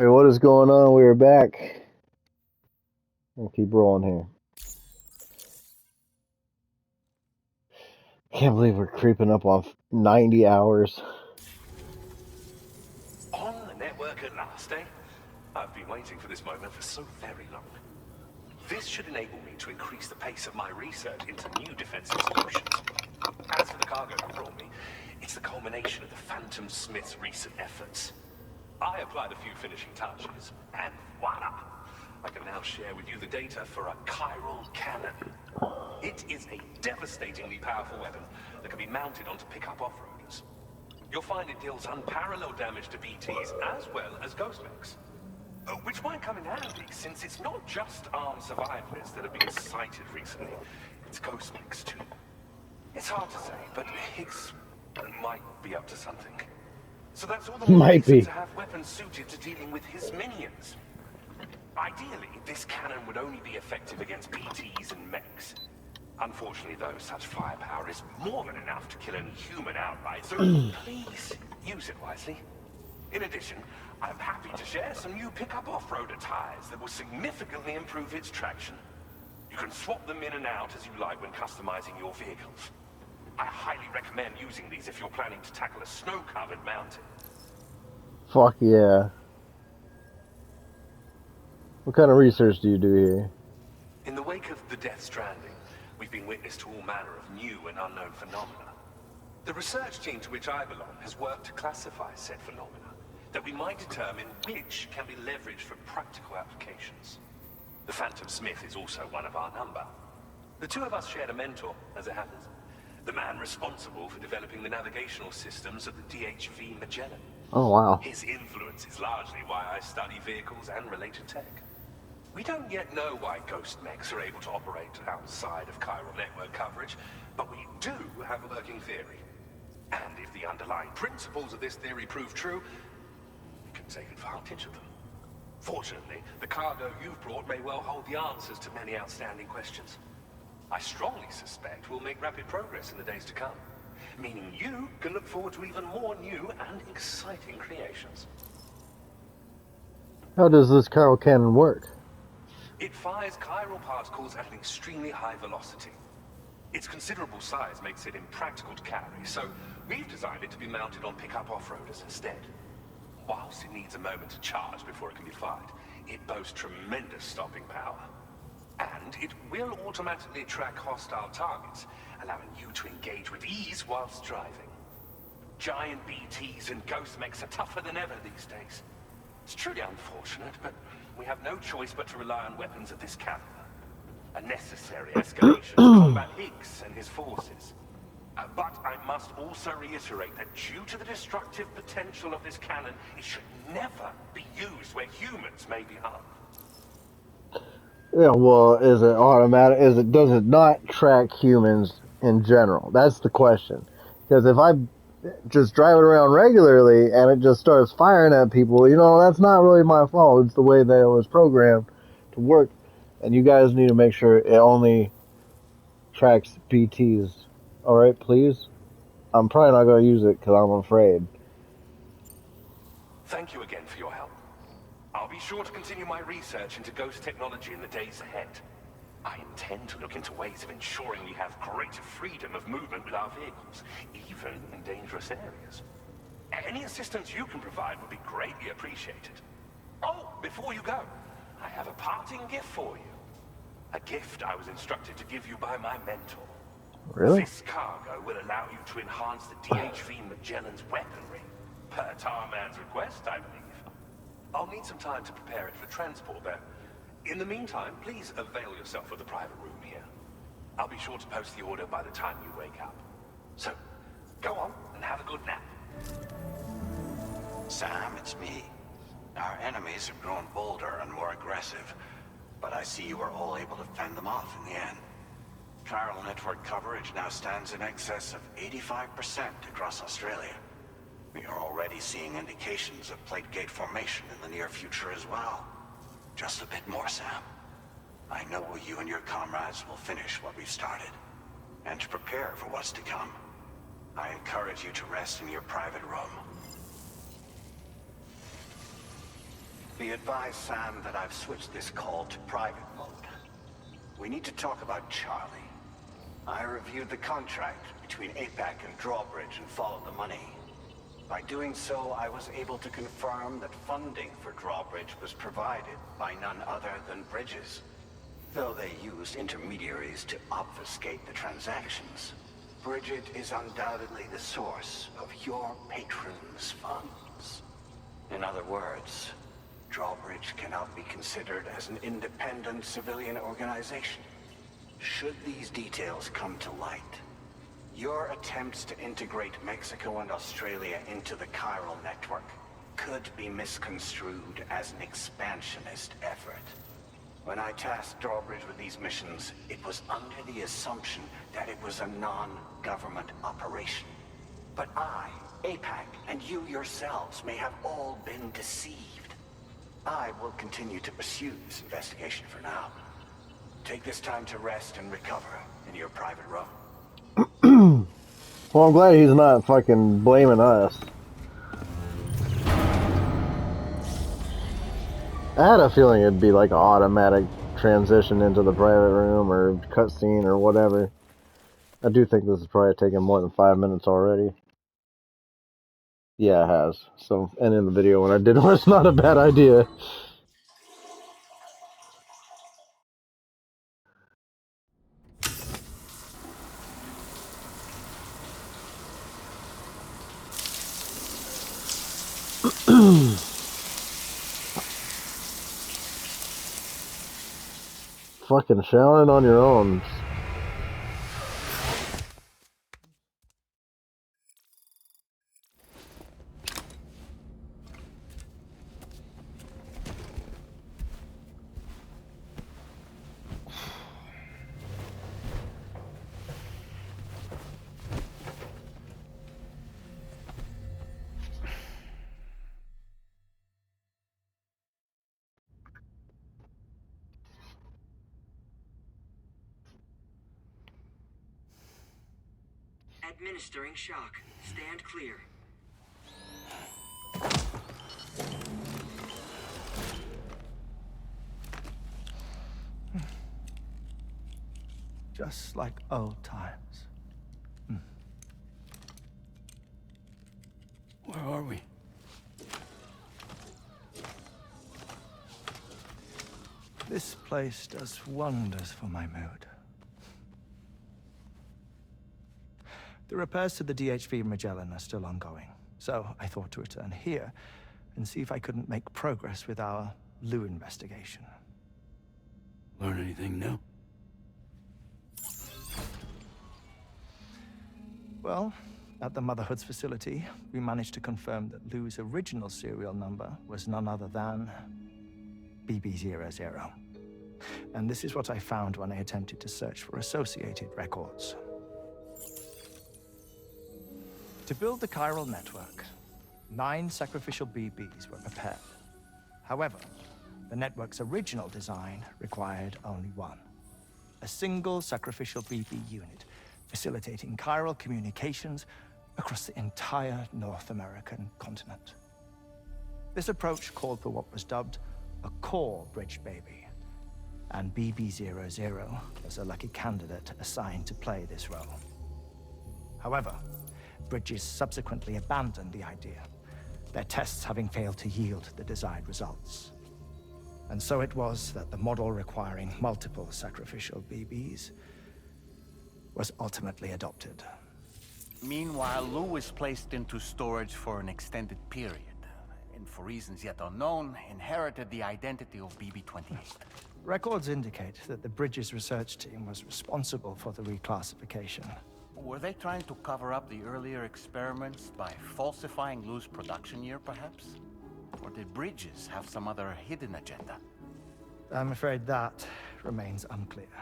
Hey, what is going on? We're back. We'll keep rolling here. Can't believe we're creeping up on 90 hours. On the network at last, eh? I've been waiting for this moment for so very long. This should enable me to increase the pace of my research into new defensive solutions. As for the cargo you brought me, it's the culmination of the Phantom Smith's recent efforts. I applied a few finishing touches, and voila! I can now share with you the data for a chiral cannon. It is a devastatingly powerful weapon that can be mounted onto pickup off-roaders. You'll find it deals unparalleled damage to BTs as well as ghost mechs. Which might come in handy, since it's not just armed survivalists that have been sighted recently. It's ghost mechs too. It's hard to say, but Higgs might be up to something. So that's all the more Might reason be. to have weapons suited to dealing with his minions. Ideally, this cannon would only be effective against BTs and mechs. Unfortunately, though, such firepower is more than enough to kill any human outright, so please use it wisely. In addition, I'm happy to share some new pickup off-roader tires that will significantly improve its traction. You can swap them in and out as you like when customizing your vehicles. I highly recommend using these if you're planning to tackle a snow-covered mountain. Fuck yeah. What kind of research do you do here? In the wake of the Death Stranding, we've been witness to all manner of new and unknown phenomena. The research team to which I belong has worked to classify said phenomena, that we might determine which can be leveraged for practical applications. The Phantom Smith is also one of our number. The two of us shared a mentor, as it happens. The man responsible for developing the navigational systems of the DHV Magellan. Oh, wow. His influence is largely why I study vehicles and related tech. We don't yet know why ghost mechs are able to operate outside of chiral network coverage, but we do have a working theory. And if the underlying principles of this theory prove true, we can take advantage of them. Fortunately, the cargo you've brought may well hold the answers to many outstanding questions. I strongly suspect we'll make rapid progress in the days to come, meaning you can look forward to even more new and exciting creations. How does this chiral cannon work? It fires chiral particles at an extremely high velocity. Its considerable size makes it impractical to carry, so we've designed it to be mounted on pickup off-roaders instead. Whilst it needs a moment to charge before it can be fired, it boasts tremendous stopping power. And it will automatically track hostile targets, allowing you to engage with ease whilst driving. Giant BTs and ghost mechs are tougher than ever these days. It's truly unfortunate, but we have no choice but to rely on weapons of this caliber. A necessary escalation to combat Higgs and his forces. But I must also reiterate that due to the destructive potential of this cannon, it should never be used where humans may be harmed. Yeah, well, is it automatic? Does it not track humans in general? That's the question. Because if I just drive it around regularly and it just starts firing at people, that's not really my fault. It's the way that it was programmed to work. And you guys need to make sure it only tracks BTs. Alright, please? I'm probably not going to use it because I'm afraid. Thank you again for your help. I'll be sure to continue my research into ghost technology in the days ahead. I intend to look into ways of ensuring we have greater freedom of movement with our vehicles, even in dangerous areas. Any assistance you can provide would be greatly appreciated. Oh, before you go, I have a parting gift for you. A gift I was instructed to give you by my mentor. Really? This cargo will allow you to enhance the DHV Magellan's weaponry, per Tarman's request, I believe. I'll need some time to prepare it for transport, though. In the meantime, please avail yourself of the private room here. I'll be sure to post the order by the time you wake up. So, go on and have a good nap. Sam, it's me. Our enemies have grown bolder and more aggressive, but I see you were all able to fend them off in the end. Chiral network coverage now stands in excess of 85% across Australia. We are already seeing indications of plate gate formation in the near future as well. Just a bit more, Sam. I know you and your comrades will finish what we've started. And to prepare for what's to come, I encourage you to rest in your private room. Be advised, Sam, that I've switched this call to private mode. We need to talk about Charlie. I reviewed the contract between APAC and Drawbridge and followed the money. By doing so, I was able to confirm that funding for Drawbridge was provided by none other than Bridges. Though they used intermediaries to obfuscate the transactions, Bridget is undoubtedly the source of your patron's funds. In other words, Drawbridge cannot be considered as an independent civilian organization. Should these details come to light, your attempts to integrate Mexico and Australia into the chiral network could be misconstrued as an expansionist effort. When I tasked Drawbridge with these missions, it was under the assumption that it was a non-government operation. But I, APAC, and you yourselves may have all been deceived. I will continue to pursue this investigation for now. Take this time to rest and recover in your private room. Well, I'm glad he's not fucking blaming us. I had a feeling it'd be like an automatic transition into the private room or cutscene or whatever. I do think this is probably taking more than 5 minutes already. Yeah, it has. So, and in the video when I did it, it's not a bad idea. Fucking showering on your own. Administering shock. Stand clear. Just like old times. Where are we? This place does wonders for my mood. The repairs to the DHV Magellan are still ongoing, so I thought to return here and see if I couldn't make progress with our Lou investigation. Learn anything new? Well, at the Motherhood's facility, we managed to confirm that Lou's original serial number was none other than BB00. And this is what I found when I attempted to search for associated records. To build the chiral network, 9 sacrificial BBs were prepared. However, the network's original design required only 1. A single sacrificial BB unit, facilitating chiral communications across the entire North American continent. This approach called for what was dubbed a core bridge baby, and BB00 was a lucky candidate assigned to play this role. However, Bridges subsequently abandoned the idea, their tests having failed to yield the desired results. And so it was that the model requiring multiple sacrificial BBs was ultimately adopted. Meanwhile, Lou was placed into storage for an extended period, and for reasons yet unknown, inherited the identity of BB-28. Records indicate that the Bridges research team was responsible for the reclassification. Were they trying to cover up the earlier experiments by falsifying Lou's production year, perhaps? Or did Bridges have some other hidden agenda? I'm afraid that remains unclear.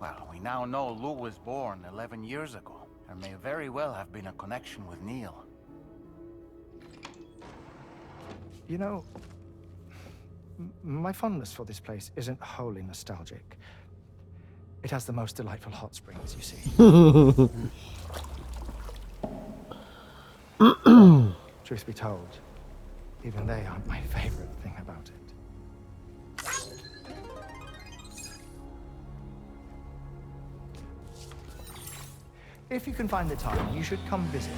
Well, we now know Lou was born 11 years ago. There may very well have been a connection with Neil. You know, my fondness for this place isn't wholly nostalgic. It has the most delightful hot springs, you see. Truth be told, Even they aren't my favorite thing about it. If you can find the time, you should come visit.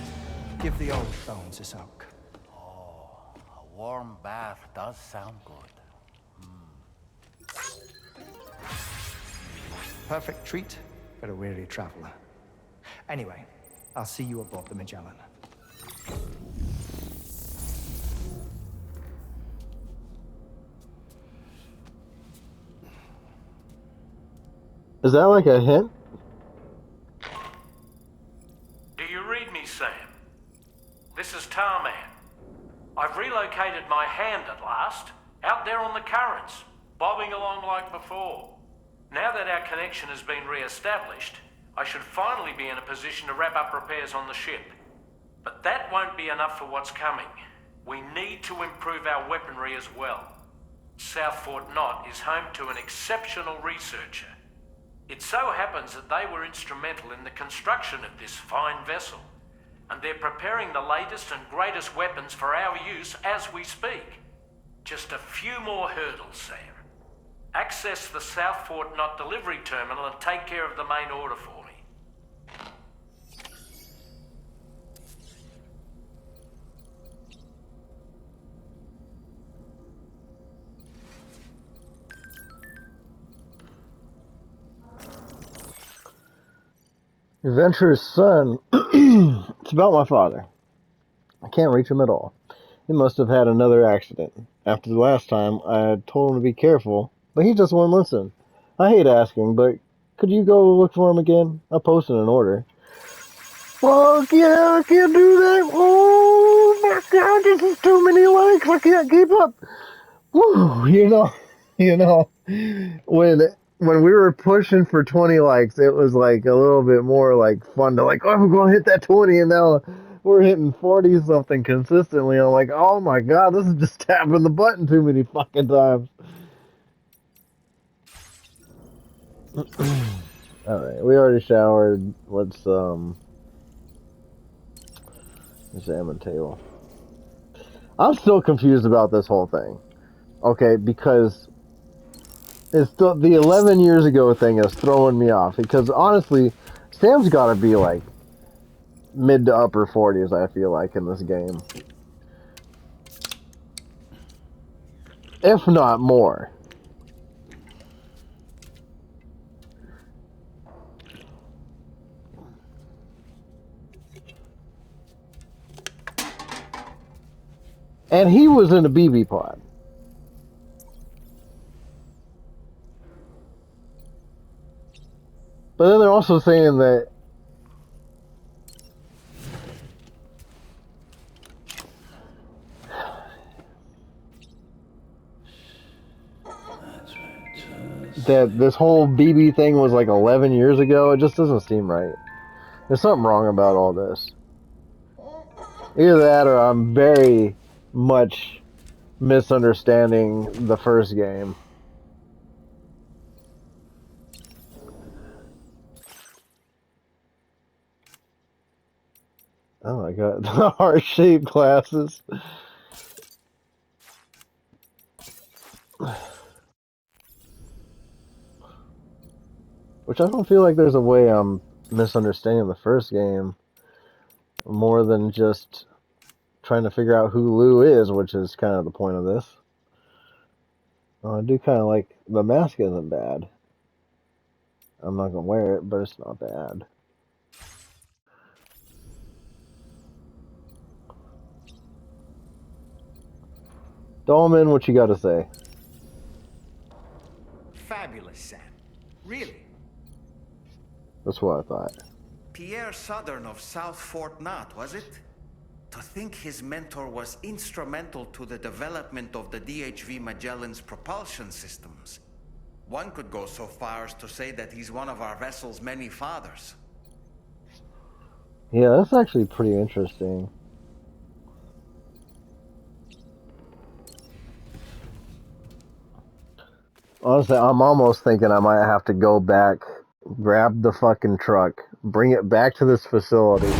Give the old bones a soak. Oh, a warm bath does sound good. Perfect treat for a weary traveler. Anyway, I'll see you aboard the Magellan. Is that like a hint? Do you read me, Sam? This is Tarman. I've relocated my hand at last, out there on the currents, bobbing along like before. Now that our connection has been re-established, I should finally be in a position to wrap up repairs on the ship. But that won't be enough for what's coming. We need to improve our weaponry as well. South Fort Knot is home to an exceptional researcher. It so happens that they were instrumental in the construction of this fine vessel, and they're preparing the latest and greatest weapons for our use as we speak. Just a few more hurdles, Sam. Access the South Fort Knot delivery terminal and take care of the main order for me. Adventurous son. It's about my father. I can't reach him at all. He must have had another accident. After the last time, I had told him to be careful, but he just wouldn't listen. I hate asking, but could you go look for him again? I posted an order. Fuck yeah, I can't do that. Oh my god, this is too many likes. I can't keep up. Woo, when we were pushing for 20 likes, it was like a little bit more like fun to like, oh, we're gonna hit that 20, and now we're hitting 40 something consistently. I'm like, oh my god, this is just tapping the button too many fucking times. Alright, we already showered. Let's examine table. I'm still confused about this whole thing. Okay, because it's still the 11 years ago thing is throwing me off. Because honestly, Sam's got to be like mid to upper 40s, I feel like, in this game. If not more. And he was in a BB pod. But then they're also saying that this whole BB thing was like 11 years ago. It just doesn't seem right. There's something wrong about all this. Either that or I'm very much misunderstanding the first game. Oh my god, the heart-shaped glasses. Which I don't feel like there's a way I'm misunderstanding the first game more than just trying to figure out who Lou is, which is kind of the point of this. I do kind of like the mask isn't bad. I'm not gonna wear it, but it's not bad. Dolman, what you got to say? Fabulous, Sam. Really? That's what I thought. Pierre Southern of South Fort Knot, was it? To think his mentor was instrumental to the development of the DHV Magellan's propulsion systems. One could go so far as to say that he's one of our vessel's many fathers. Yeah, that's actually pretty interesting. Honestly, I'm almost thinking I might have to go back, grab the fucking truck, bring it back to this facility.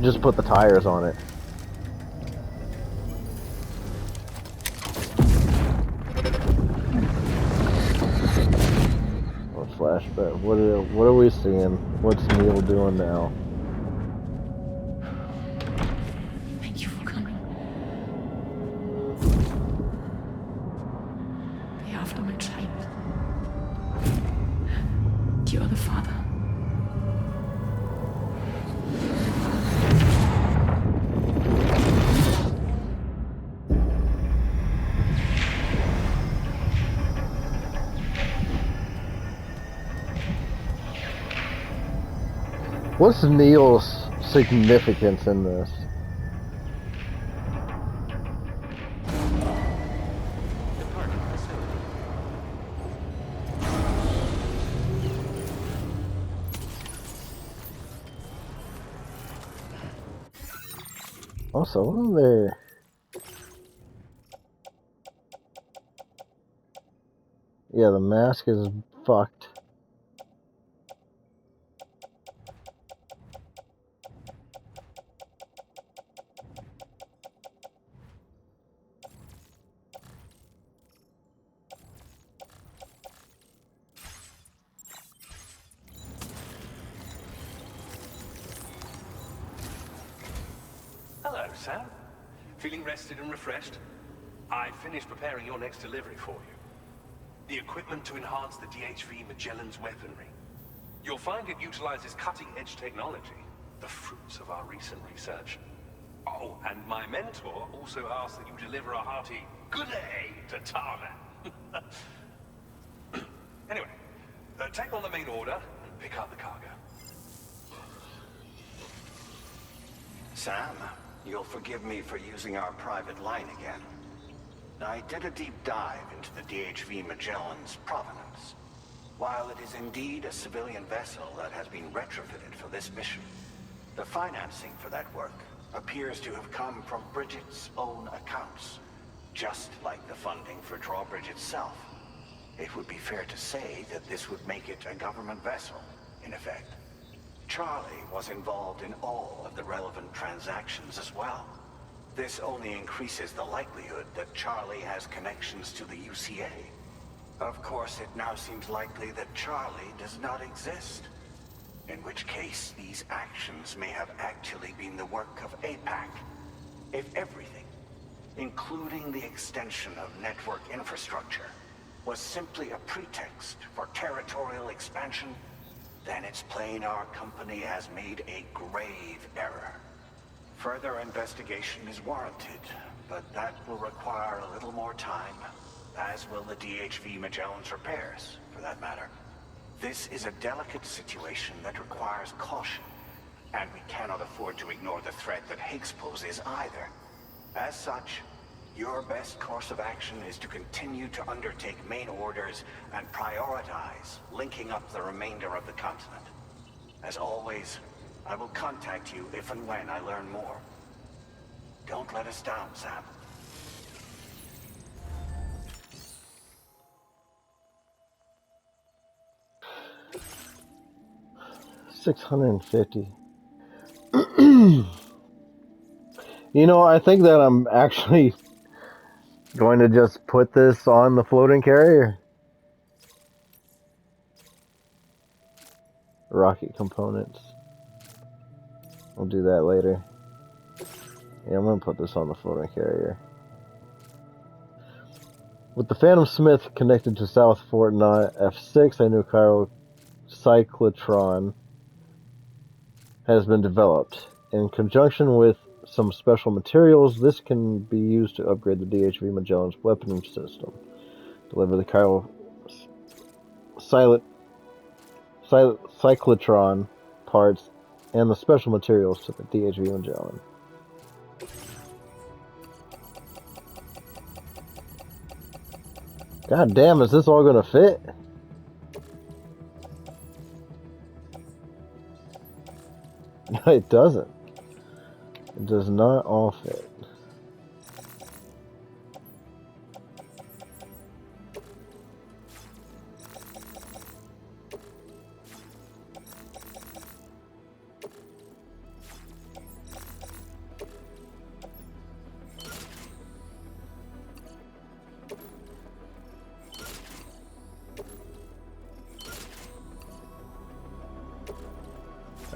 just put the tires on it. Oh, flashback. What are we seeing? What's Neil doing now? Thank you for coming. Be after my child. You are the father. What's Neil's significance in this? Also, what are there? Yeah, the mask is fucked. Hello, Sam. Feeling rested and refreshed? I finished preparing your next delivery for you. The equipment to enhance the DHV Magellan's weaponry. You'll find it utilizes cutting-edge technology, the fruits of our recent research. Oh, and my mentor also asked that you deliver a hearty good day to Tarman. Anyway, take on the main order and pick up the cargo. Sam, you'll forgive me for using our private line again. I did a deep dive into the DHV Magellan's provenance. While it is indeed a civilian vessel that has been retrofitted for this mission, the financing for that work appears to have come from Bridget's own accounts, just like the funding for Drawbridge itself. It would be fair to say that this would make it a government vessel, in effect. Charlie was involved in all of the relevant transactions as well. This only increases the likelihood that Charlie has connections to the UCA. Of course, it now seems likely that Charlie does not exist. In which case, these actions may have actually been the work of APAC. If everything, including the extension of network infrastructure, was simply a pretext for territorial expansion, then it's plain our company has made a grave error. Further investigation is warranted, but that will require a little more time, as will the DHV Magellan's repairs, for that matter. This is a delicate situation that requires caution, and we cannot afford to ignore the threat that Higgs poses either. As such, your best course of action is to continue to undertake main orders and prioritize linking up the remainder of the continent. As always, I will contact you if and when I learn more. Don't let us down, Sam. $650. You know, I think that I'm actually going to just put this on the floating carrier. Rocket components. We'll do that later. Yeah, I'm going to put this on the floating carrier. With the Phantom Smith connected to South Fort Knot F6, a new chiral cyclotron has been developed. In conjunction with some special materials, this can be used to upgrade the DHV Magellan's weapon system. Deliver the chiral cyclotron parts and the special materials to the DHV Magellan. God damn, is this all gonna fit? No, it doesn't. It does not all fit.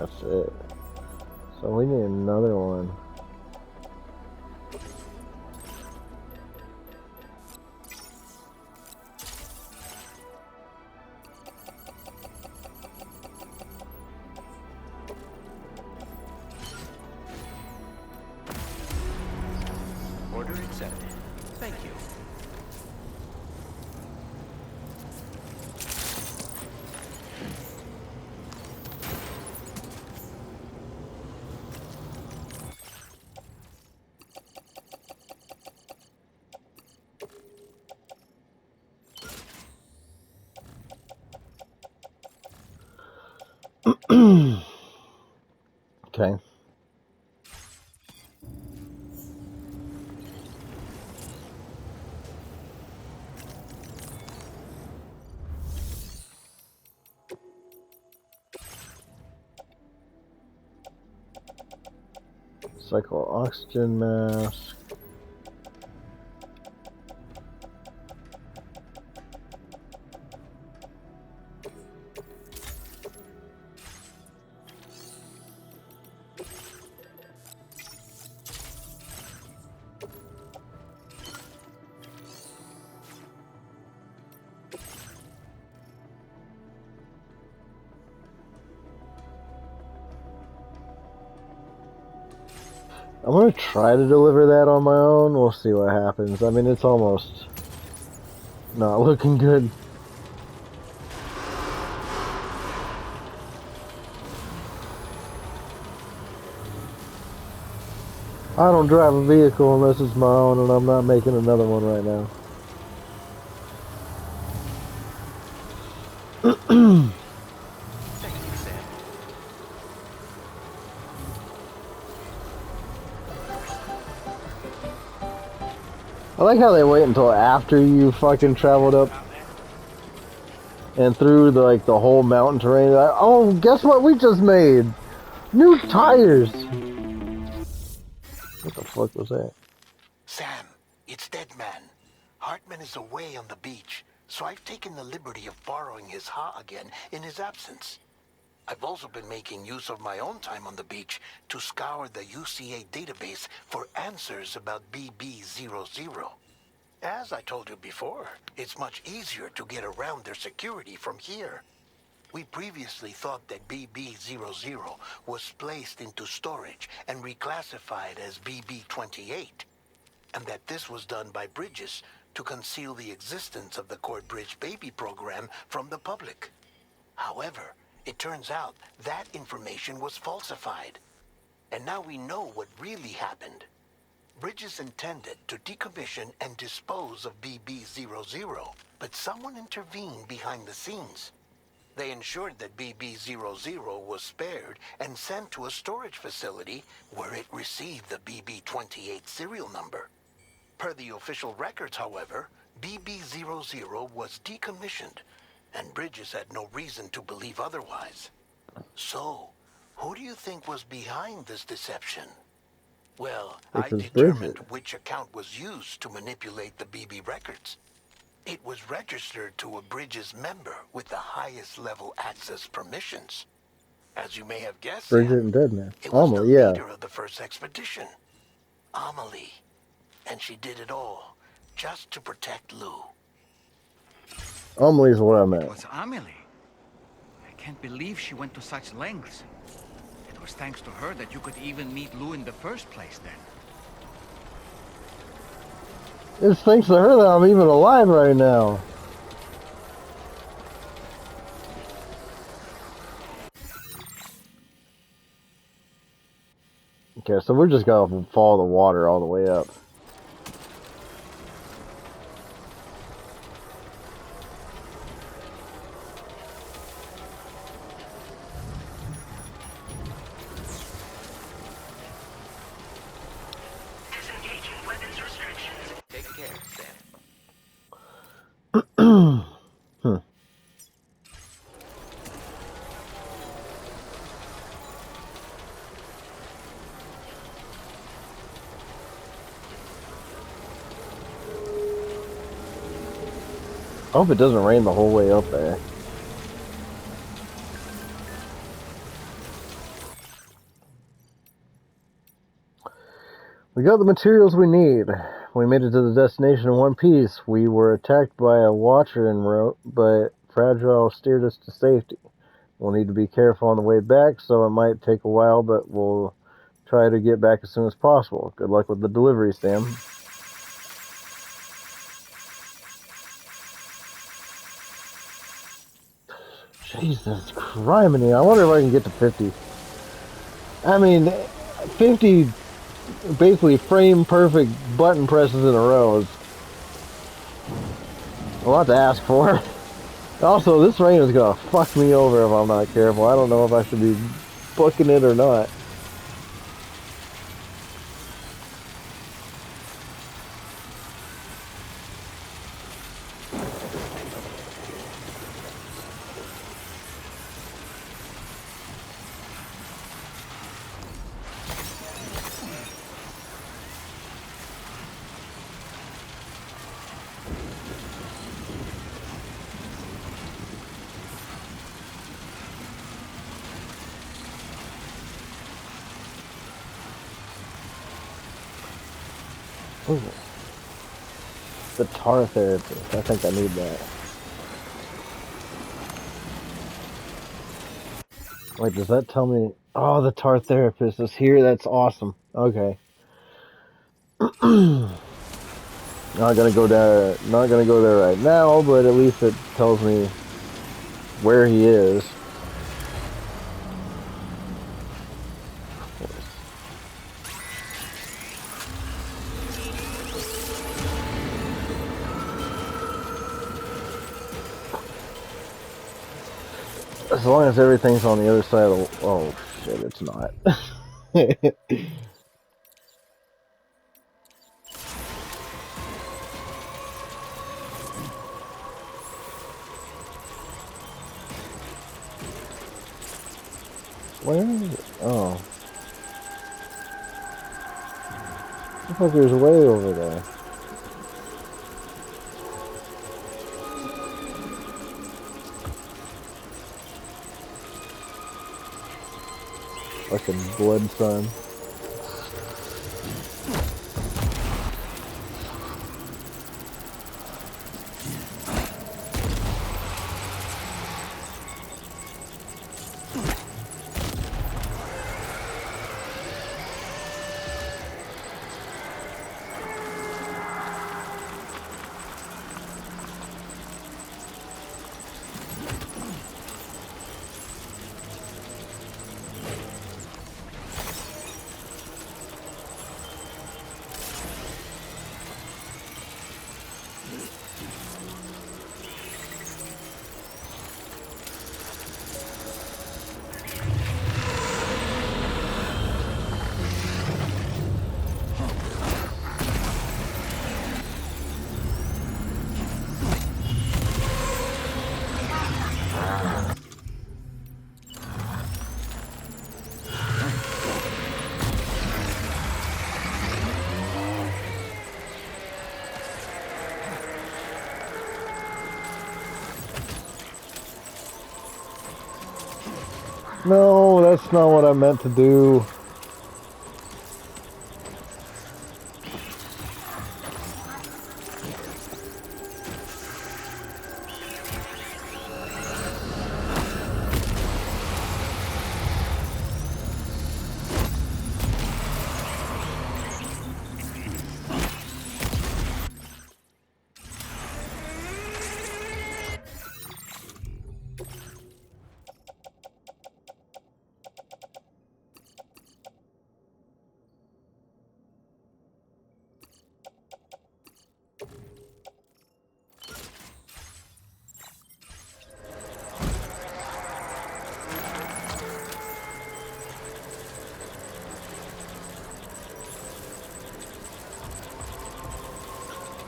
That's it. So we need another one. Order accepted. Thank you. Okay. Cycle oxygen mask. I'm gonna try to deliver that on my own. We'll see what happens. I mean, it's almost not looking good. I don't drive a vehicle unless it's my own, and I'm not making another one right now. Thank you, Sam. I like how they wait until after you fucking traveled up and through the like the whole mountain terrain. Like, oh, guess what we just made? New tires. What the fuck was that? Sam, it's Deadman. Hartman is away on the beach, so I've taken the liberty of borrowing his Ha again in his absence. I've also been making use of my own time on the beach to scour the UCA database for answers about BB00. As I told you before, it's much easier to get around their security from here. We previously thought that BB00 was placed into storage and reclassified as BB28, and that this was done by Bridges to conceal the existence of the Court Bridge Baby program from the public. However, it turns out that information was falsified, and now we know what really happened. Bridges intended to decommission and dispose of BB00, but someone intervened behind the scenes. They ensured that BB00 was spared and sent to a storage facility where it received the BB28 serial number. Per the official records, however, BB00 was decommissioned, and Bridges had no reason to believe otherwise. So, who do you think was behind this deception? Well, I determined which account was used to manipulate the BB records. It was registered to a Bridges member with the highest level access permissions. As you may have guessed, Bridget and Deadman. it was the Yeah. leader of the first expedition, Amelie. And she did it all just to protect Lou. Amelie's what I meant. It was Amelie. I can't believe she went to such lengths. It was thanks to her that you could even meet Lou in the first place then. It's thanks to her that I'm even alive right now. Okay, so we're just gonna follow the water all the way up. Disengaging weapons restrictions. Take care, Sam. I hope it doesn't rain the whole way up there. We got the materials we need. We made it to the destination in one piece. We were attacked by a watcher en route, but Fragile steered us to safety. We'll need to be careful on the way back, so it might take a while, but we'll try to get back as soon as possible. Good luck with the delivery, Sam. Jesus criminy. I wonder if I can get to 50. I mean, 50 basically frame perfect button presses in a row is a lot to ask for. Also, this rain is gonna fuck me over if I'm not careful. I don't know if I should be booking it or not. Ooh. The tar therapy. I think I need that. Wait, does that tell me? Oh, the tar therapist is here. That's awesome. Okay. Not gonna go there. Not gonna go there right now, but at least it tells me where he is. As long as everything's on the other side of the... Oh, shit, it's not. Where is it? Oh. I thought there's way over there. Like a blood sun. No, that's not what I meant to do.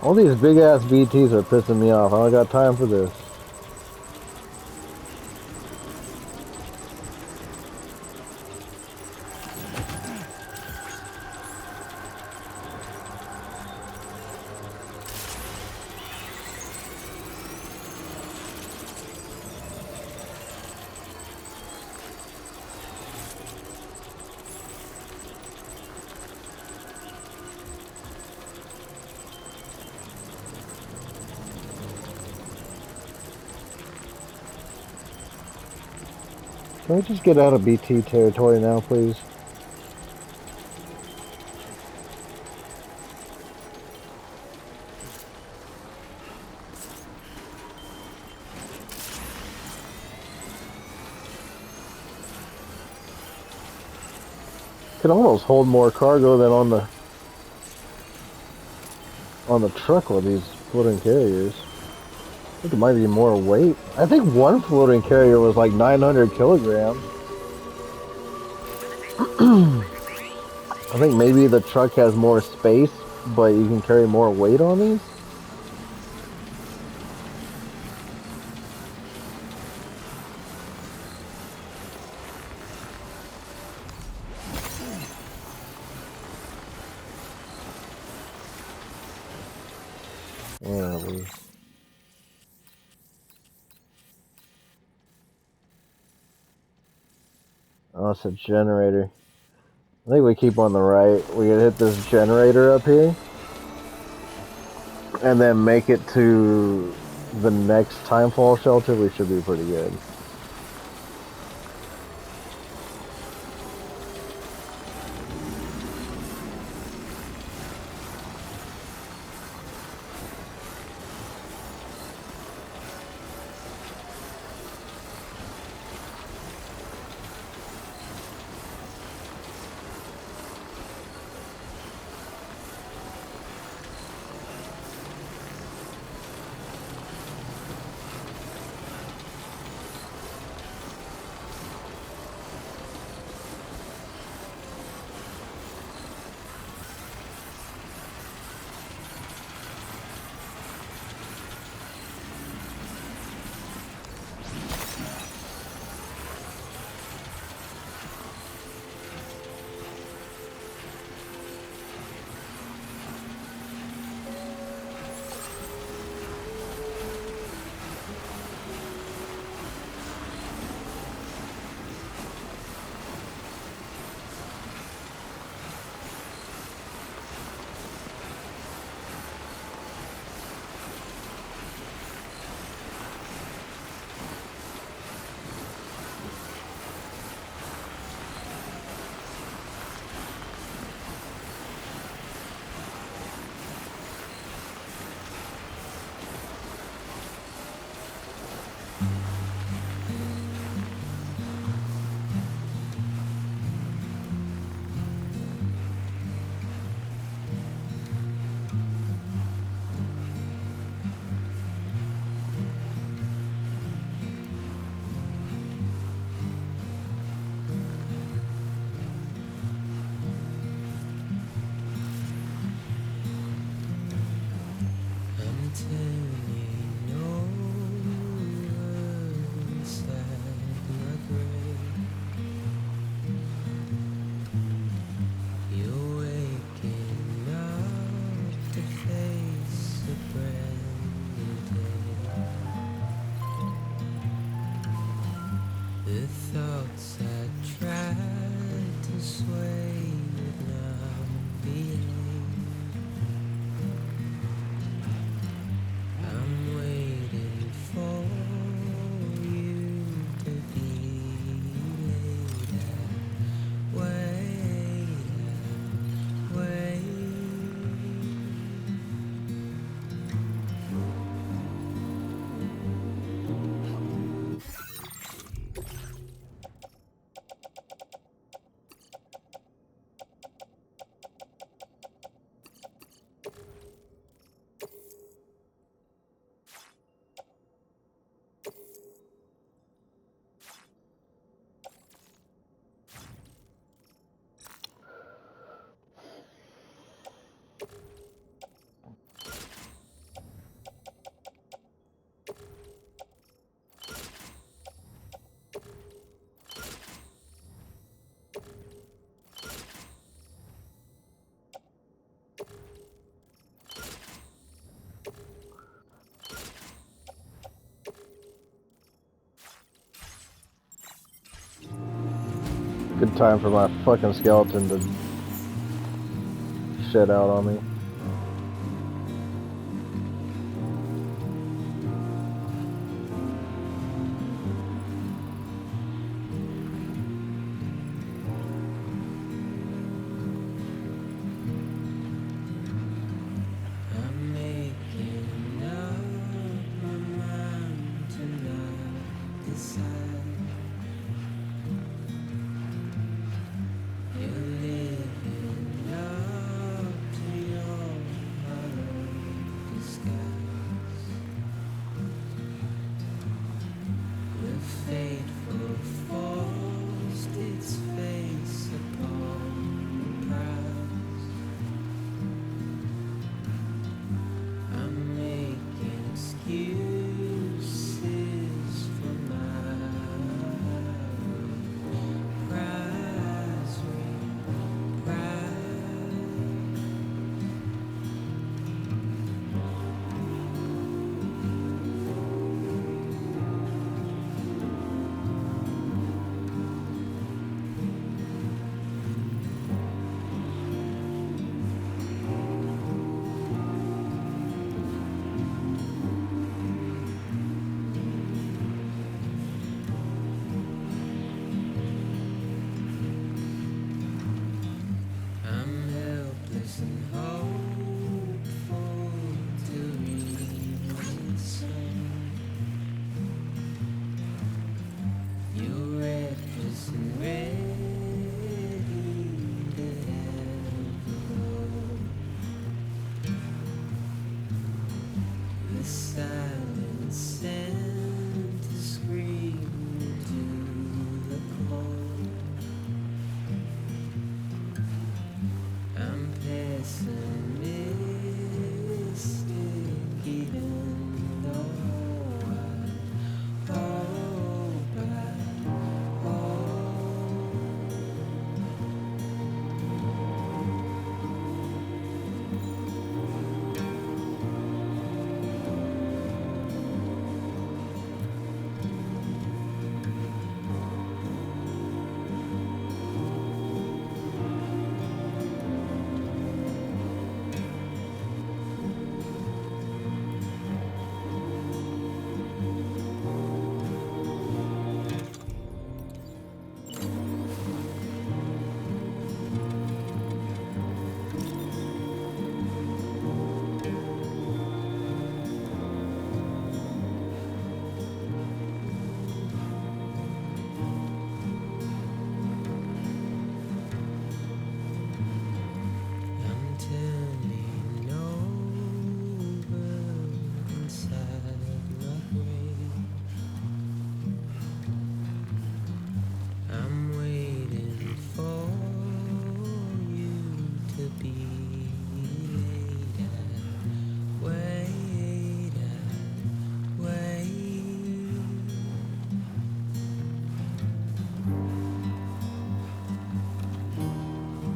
All these big ass BTs are pissing me off. I don't got time for this. Can we just get out of BT territory now, please? Can almost hold more cargo than on the truck with these floating carriers. I think it might be more weight. I think one floating carrier was like 900 kilograms. I think maybe the truck has more space, but you can carry more weight on these. Where are we? Oh, it's a generator. I think we keep on the right. We can hit this generator up here. And then make it to the next timefall shelter. We should be pretty good. Good time for my fucking skeleton to shed out on me.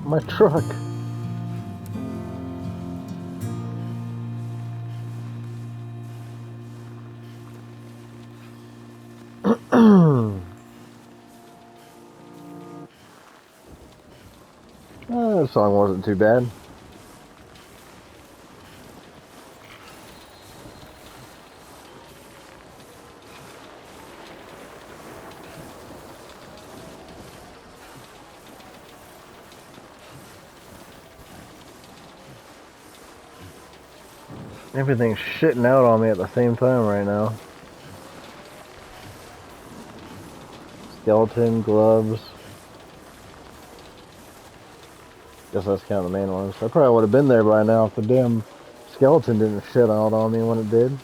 My truck. That song wasn't too bad. Everything's shitting out on me at the same time right now. Skeleton, gloves. Guess that's kind of the main ones. I probably would have been there by now if the damn skeleton didn't shit out on me when it did.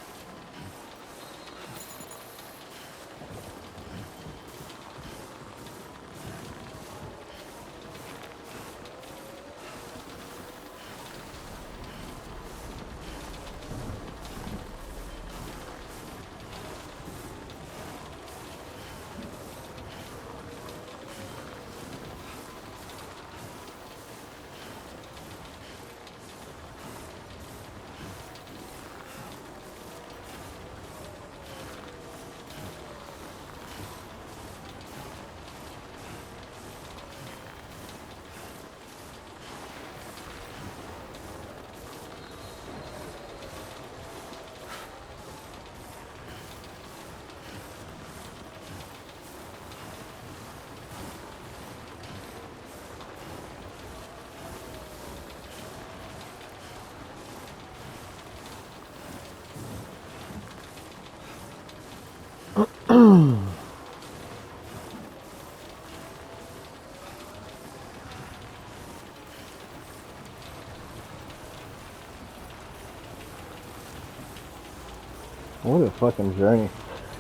What a fucking journey.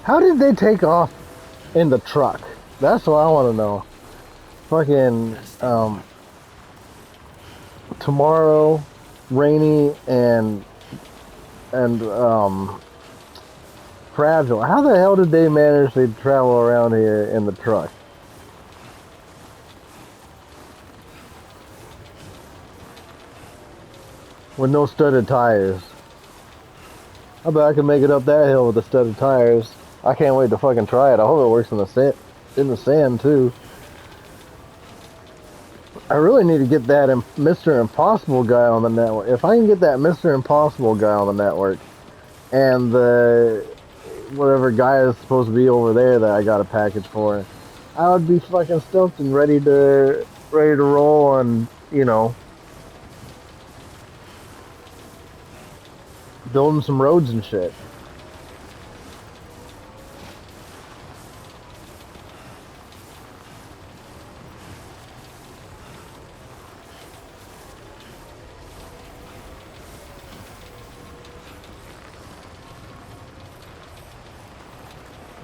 How did they take off in the truck? That's what I want to know. Fucking, tomorrow, rainy and fragile. How the hell did they manage to travel around here in the truck? With no studded tires. I bet I can make it up that hill with the studded tires. I can't wait to fucking try it. I hope it works in the sand too. I really need to get that Mr. Impossible guy on the network. If I can get that Mr. Impossible guy on the network, and the whatever guy is supposed to be over there that I got a package for, I would be fucking stoked and ready to roll on, you know, building some roads and shit.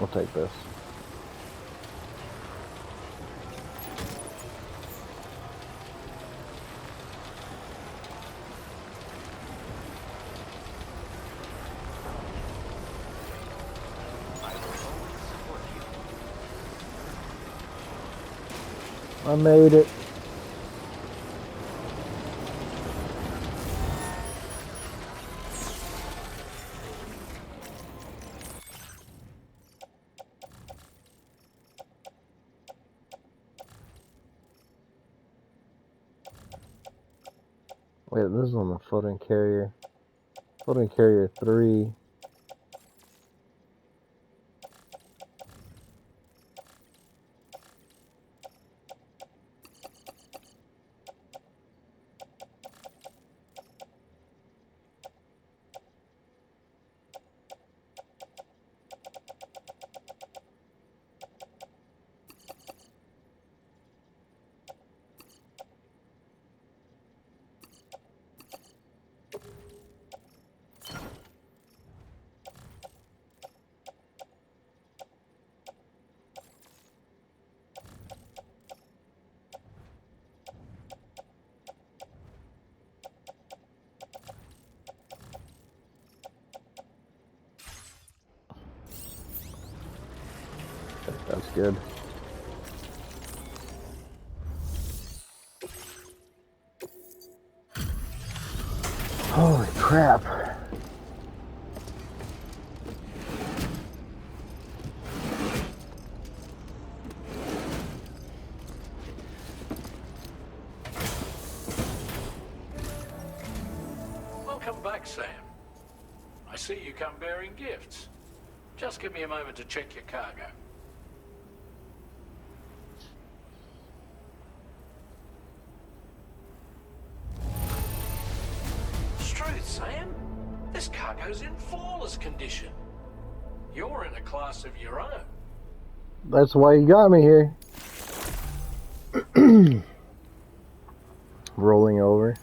I'll take this. I made it. Wait, this is on the floating carrier. Floating carrier 3. That's good. I see you come bearing gifts. Just give me a moment to check your cargo. Truth, Sam. This cargo's in flawless condition. You're in a class of your own. That's why you got me here. Rolling over.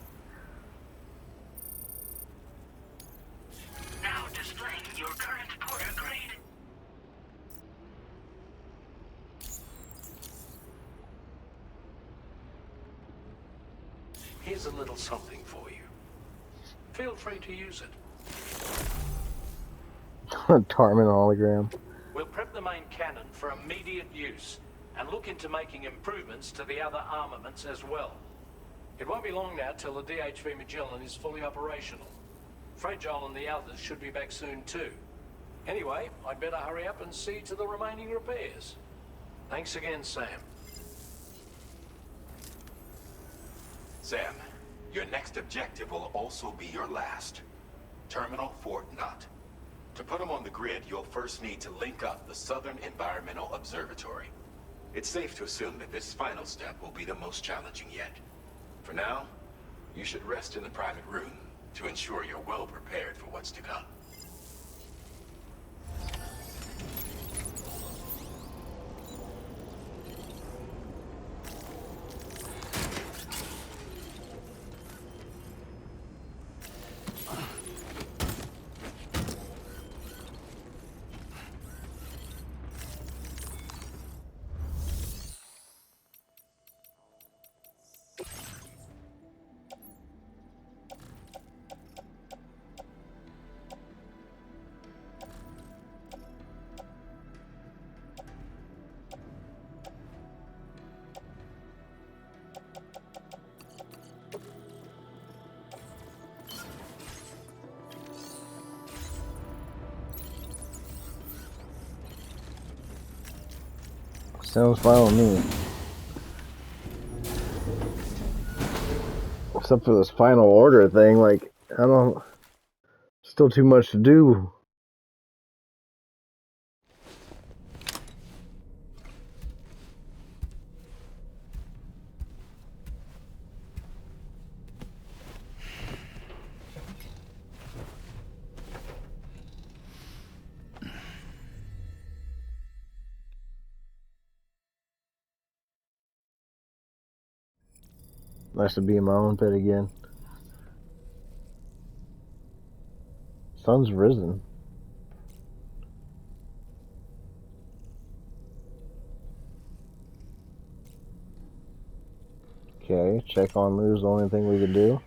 Now displaying your current porter grade. Here's a little something for you. Feel free to use it. Tarman hologram. We'll prep the main cannon for immediate use and look into making improvements to the other armaments as well. It won't be long now till the DHV Magellan is fully operational. Fragile and the others should be back soon too. Anyway, I'd better hurry up and see to the remaining repairs. Thanks again, Sam. Sam, your next objective will also be your last. Terminal Fort Knott. To put them on the grid, you'll first need to link up the Southern Environmental Observatory. It's safe to assume that this final step will be the most challenging yet. For now, you should rest in the private room to ensure you're well prepared for what's to come. Sounds fine with me. Except for this final order thing, like, I don't... Still too much to do. Nice to be in my own bed again. Sun's risen. Okay, check on Lou's the only thing we could do.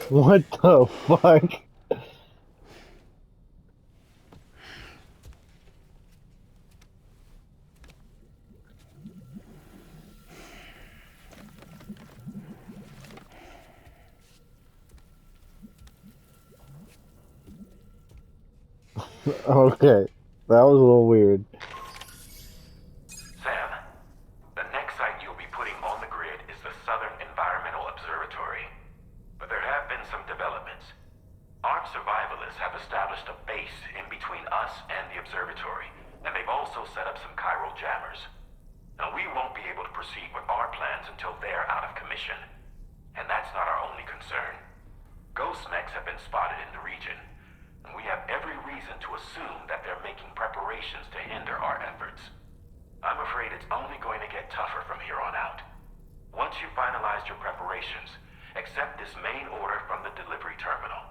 What the fuck? Okay, that was a little weird. Sam, the next site you'll be putting on the grid is the Southern Environmental Observatory. But there have been some developments. Armed survivalists have established a base in between us and the observatory, and they've also set up some chiral jammers. Now, we won't be able to proceed with our plans until they're out of commission. And that's not our only concern. Ghost mechs have been spotted in the region, and we have every reason to assume that they're making preparations to hinder our efforts. I'm afraid it's only going to get tougher from here on out. Once you've finalized your preparations, accept this main order from the delivery terminal.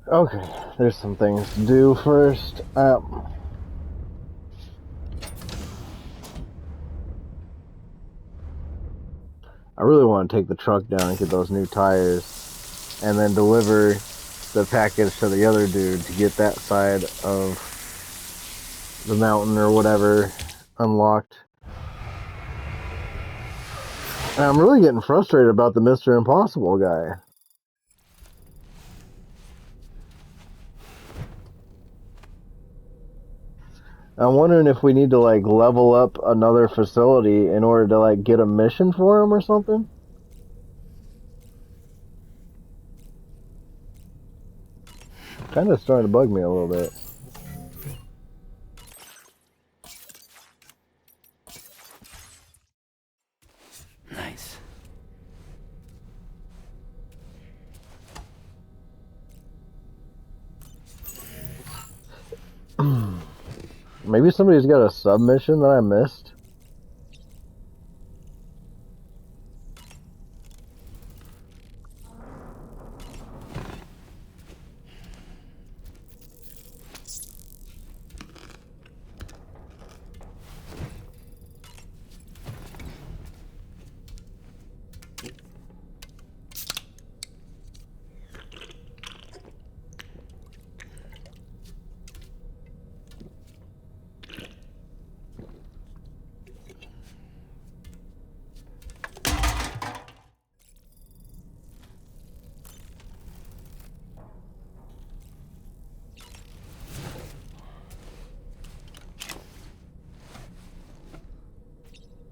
Okay, there's some things to do first. I really want to take the truck down and get those new tires, and then deliver the package to the other dude to get that side of the mountain or whatever unlocked. And I'm really getting frustrated about the Mr. Impossible guy. I'm wondering if we need to like level up another facility in order to like get a mission for him or something. Kind of starting to bug me a little bit. Nice. Maybe somebody's got a submission that I missed.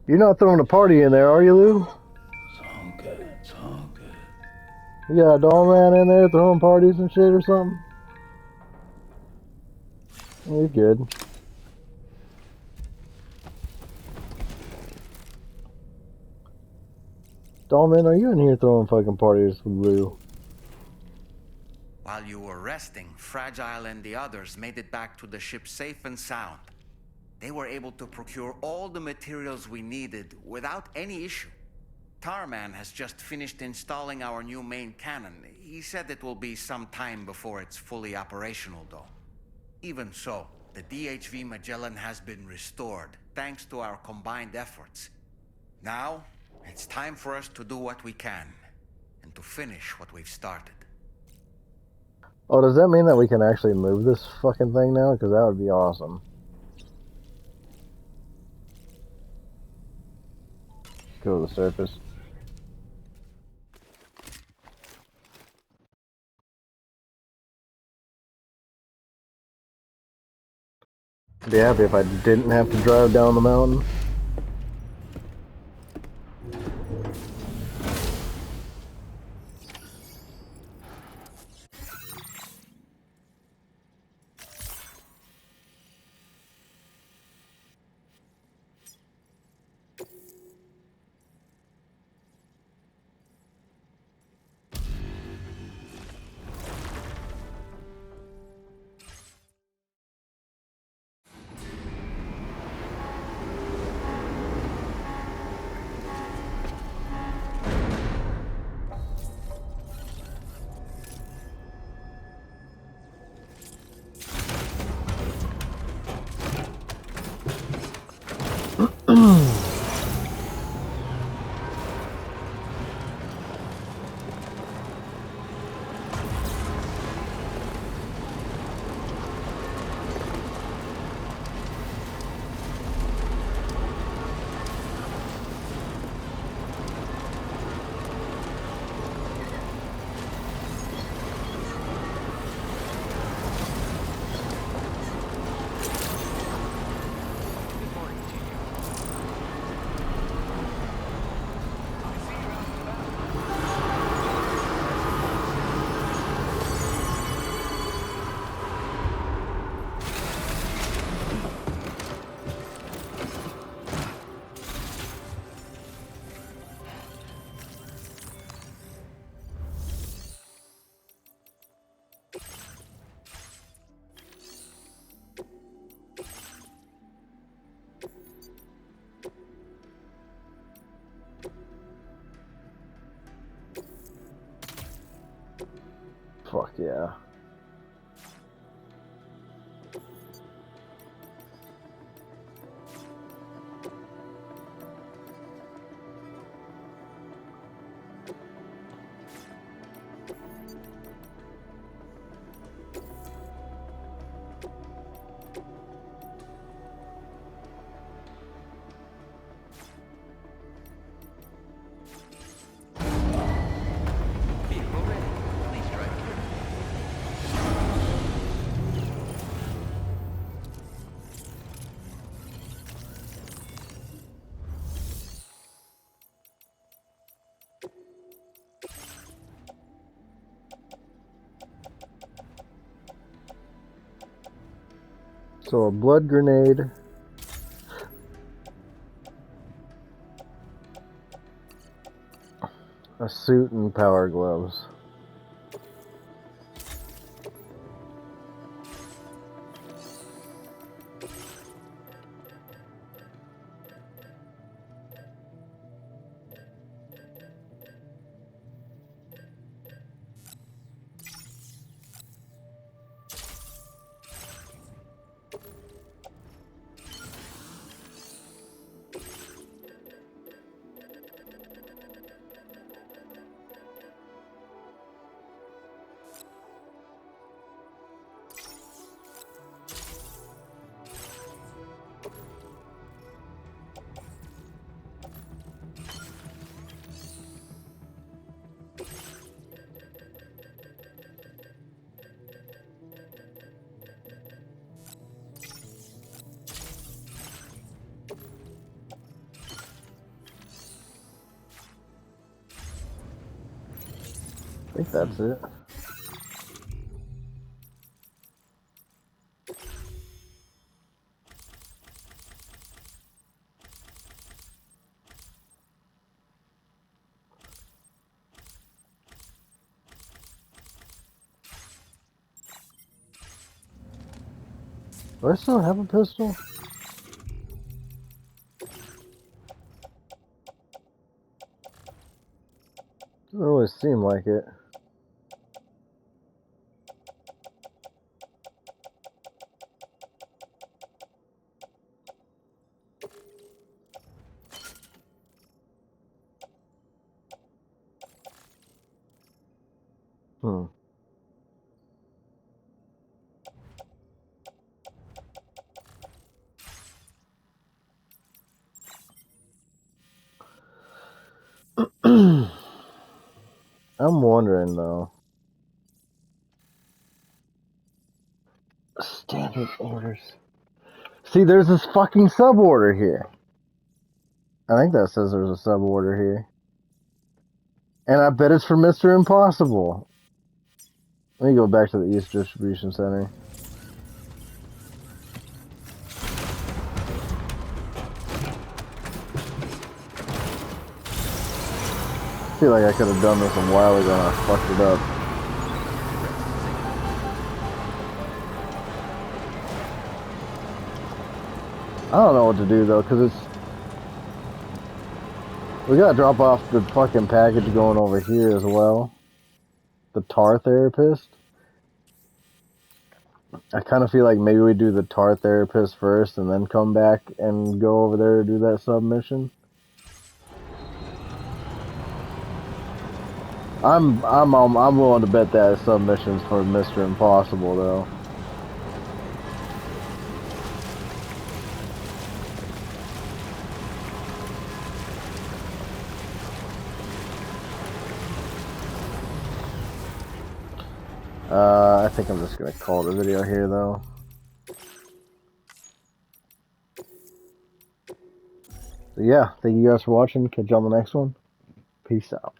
You're not throwing a party in there, are you, Lou? It's all good. It's all good. You got a doll man in there throwing parties and shit or something? You're good. Dollman, are you in here throwing fucking parties with Lou? While you were resting, Fragile and the others made it back to the ship safe and sound. They were able to procure all the materials we needed without any issue. Tarman has just finished installing our new main cannon. He said it will be some time before it's fully operational, though. Even so, the DHV Magellan has been restored, thanks to our combined efforts. Now, it's time for us to do what we can, and to finish what we've started. Oh, does that mean that we can actually move this fucking thing now? Because that would be awesome. Go to the surface. Be happy if I didn't have to drive down the mountain. Fuck yeah. So a blood grenade. A suit and power gloves. I think that's it. Do I still have a pistol? Doesn't always seem like it. Hmm. I'm wondering though. Standard orders. See, there's this fucking sub order here. I think that says there's a sub order here. And I bet it's for Mr. Impossible. Let me go back to the East Distribution Center. I feel like I could have done this a while ago and I fucked it up. I don't know what to do though, because it's... We gotta drop off the fucking package going over here as well. The tar therapist. I kind of feel like maybe we do the tar therapist first and then come back and go over there to do that submission. I'm willing to bet that submission's for Mr. Impossible though. I think I'm just gonna call it a video here though. So yeah, thank you guys for watching. Catch you on the next one. Peace out.